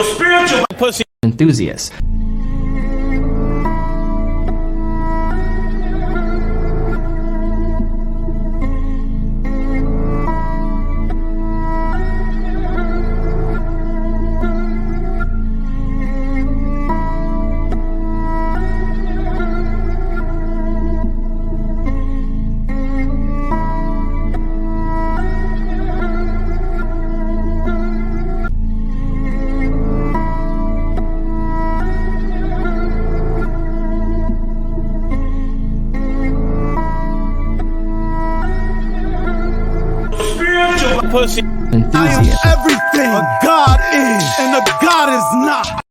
Spiritual pussy enthusiasts. pussy enthusiast. I am everything a god is, and a god is not.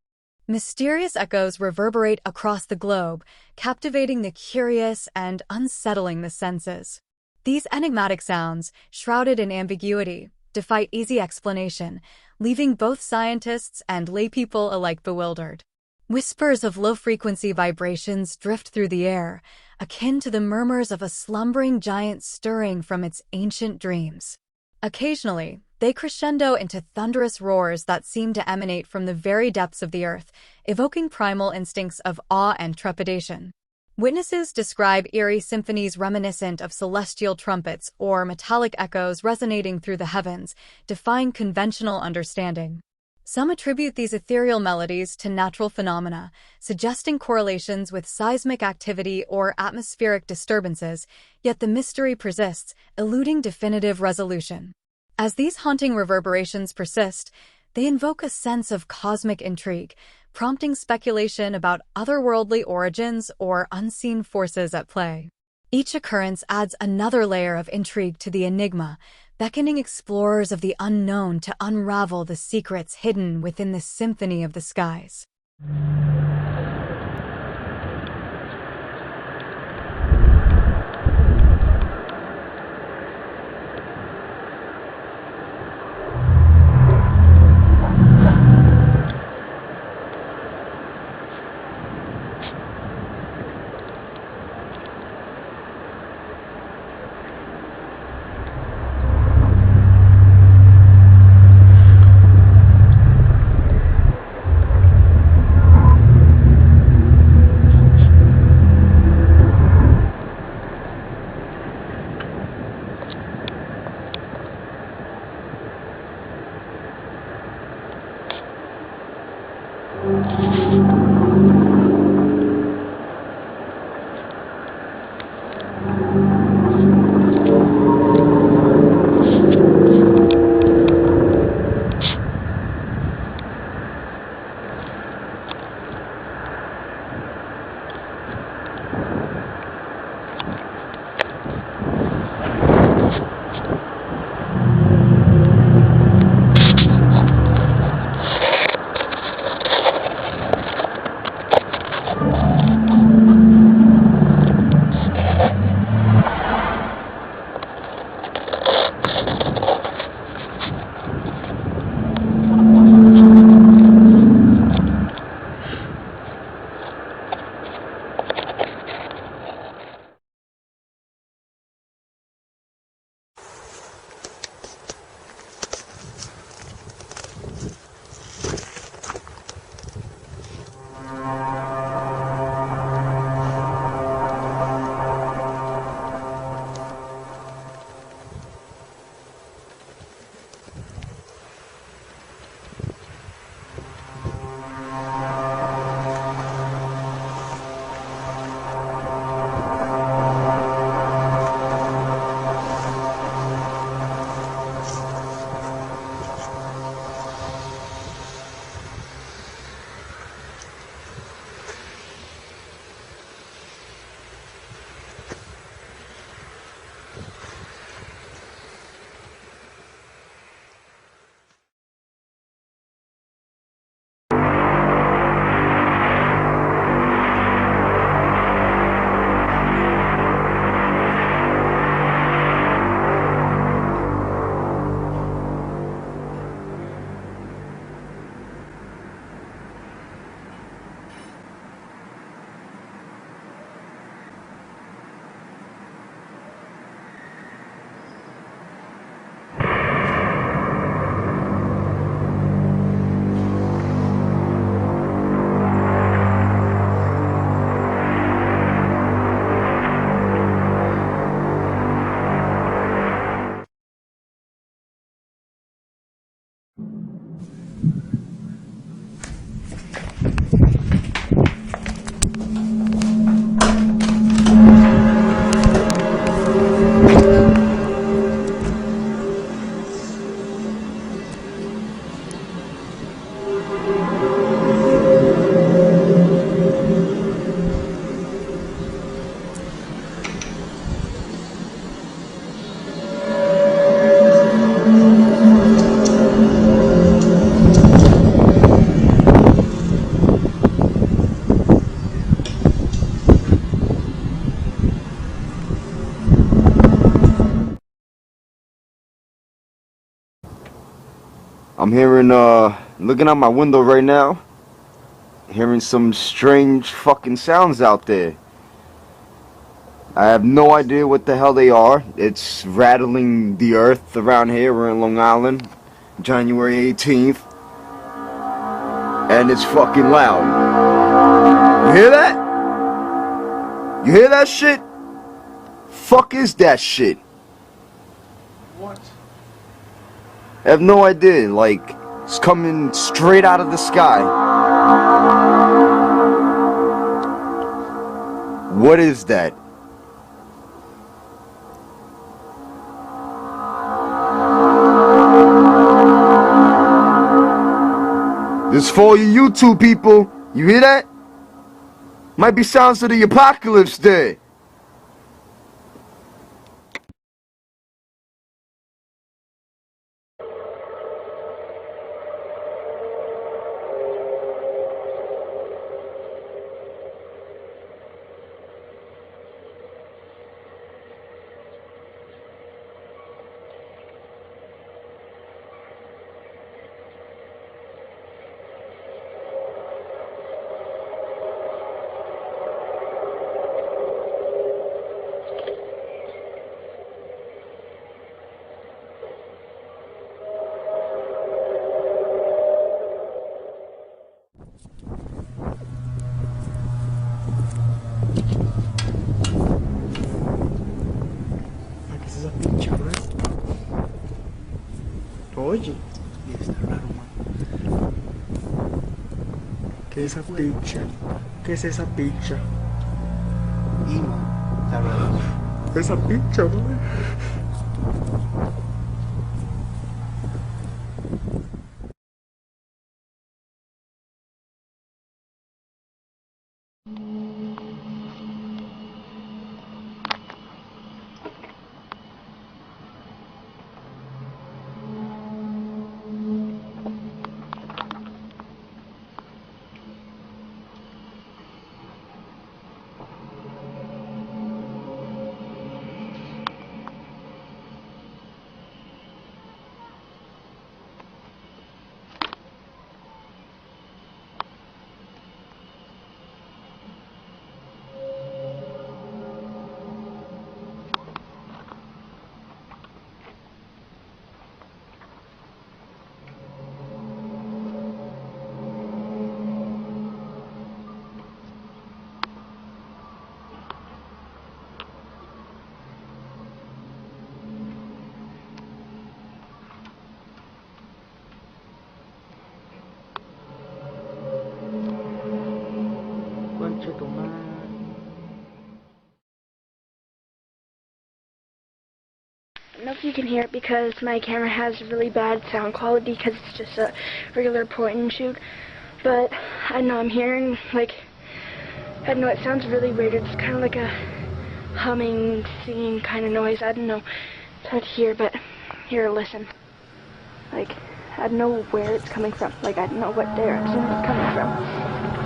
Mysterious echoes reverberate across the globe, captivating the curious and unsettling the senses. These enigmatic sounds, shrouded in ambiguity, defy easy explanation, leaving both scientists and laypeople alike bewildered. Whispers of low-frequency vibrations drift through the air, akin to the murmurs of a slumbering giant stirring from its ancient dreams. Occasionally, they crescendo into thunderous roars that seem to emanate from the very depths of the earth, evoking primal instincts of awe and trepidation. Witnesses describe eerie symphonies reminiscent of celestial trumpets or metallic echoes resonating through the heavens, defying conventional understanding. Some attribute these ethereal melodies to natural phenomena, suggesting correlations with seismic activity or atmospheric disturbances, yet the mystery persists, eluding definitive resolution. As these haunting reverberations persist, they invoke a sense of cosmic intrigue, prompting speculation about otherworldly origins or unseen forces at play. Each occurrence adds another layer of intrigue to the enigma, beckoning explorers of the unknown to unravel the secrets hidden within the symphony of the skies. I'm hearing, looking out my window right now, hearing some strange fucking sounds out there. I have no idea what the hell they are. It's rattling the earth around here. We're in Long Island, January 18th. And it's fucking loud. You hear that? You hear that shit? Fuck is that shit? What? I have no idea. Like, it's coming straight out of the sky. What is that? This is for you YouTube people. You hear that? Might be sounds of the apocalypse there. ¿Qué es esa pinche red? Oye, y está raro, man. ¿Qué es esa pincha? ¿Qué es esa pincha? Y man, está raro. Esa pincha, man. Concha tu madre. I don't know if you can hear it because my camera has really bad sound quality because it's just a regular point and shoot, but I know I'm hearing, like, I know it sounds really weird. It's kind of like a humming, singing kind of noise. I don't know. It's hard to hear, but here, listen. Like, I don't know where it's coming from. Like, I don't know what direction it's coming from,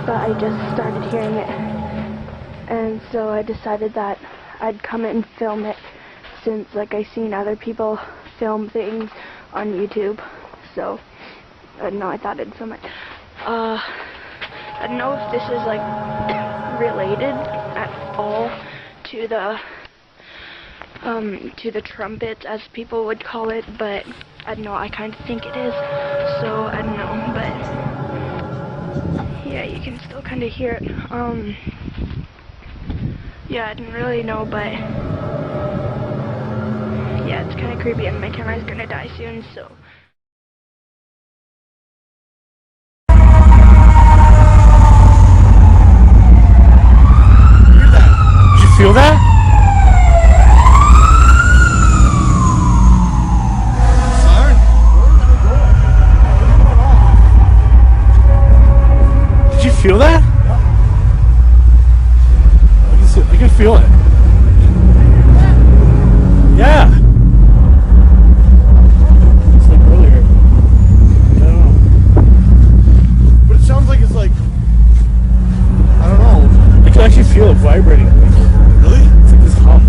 but I just started hearing it, and so I decided that I'd come and film it, since like I seen other people film things on YouTube. So I don't know, I thought I'd film it. I don't know if this is like related at all to the trumpets, as people would call it, but I don't know, I kind of think it is. So I don't know, but yeah, you can still kind of hear it. Yeah, I didn't really know, but yeah, it's kind of creepy, and my camera's gonna die soon, so. Did you feel that? feel that? I can feel it. Yeah. It's like earlier. I don't know. But it sounds like it's like, I don't know. I can actually feel it vibrating. Really? It's like this hum.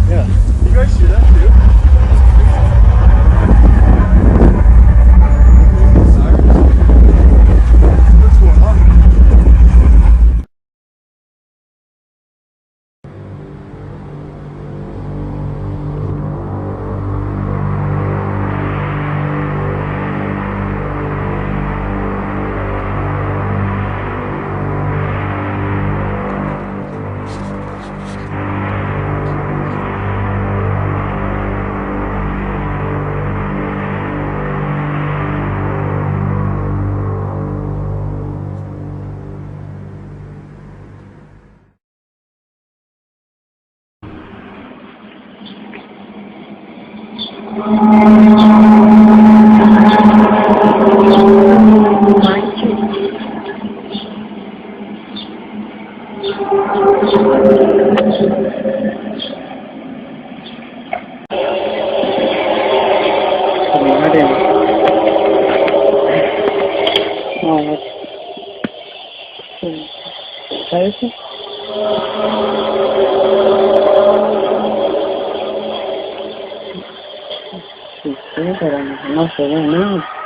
Yeah. You guys hear that too? What's going on? ¿Sabes? Sí, pero no se ve nada.